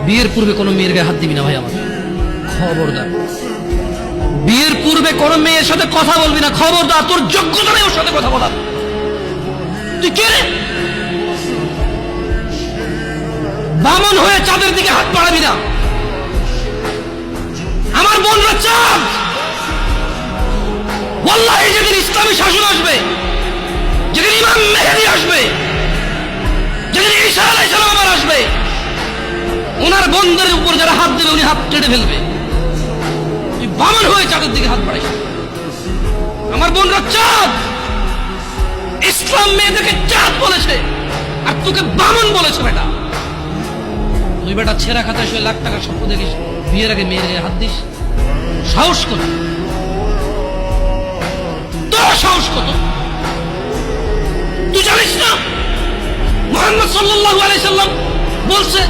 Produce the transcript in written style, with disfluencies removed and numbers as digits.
বিয়ের পূর্বে কোনো মেয়ের গায়ে হাত দিবি না ভাই আমার, খবরদার। বিয়ের পূর্বে কোনো মেয়ের সাথে কথা বলবি না, খবরদার। তোর যোগ্যতা নেই ওর সাথে কথা বলার। তুই কে রে? বামন হয়ে চাঁদের দিকে হাত বাড়াবি না। আমার বোনরা চাঁদ। ওয়াল্লাহি যেদিন ইসলামী শাসন আসবে, যেদিন ইমাম মেহেদী আসবে, যেদিন ঈসা আলাইহিস সালাম আবার আসবে, ওনার বোনদের উপর যারা হাত দেবে উনি হাত কেটে ফেলবে। তুই বামন হয়ে চাঁদের দিকে হাত বাড়াইস। আমার বোনরা চাঁদ। ইসলাম মেয়েদেরকে চাঁদ বলেছে আর তোকে বামন বলেছে। বেটা তুই বেটা ছেঁড়া খাতায় শুয়ে লাখ টাকার স্বপ্ন দেখিস, বিয়ের আগে মেয়ের গায়ে হাত দিস। সাহস কত তোর, সাহস কত? তুই জানিস না মুহাম্মদ সাল্লাল্লাহু আলাইহি সাল্লাম বলছে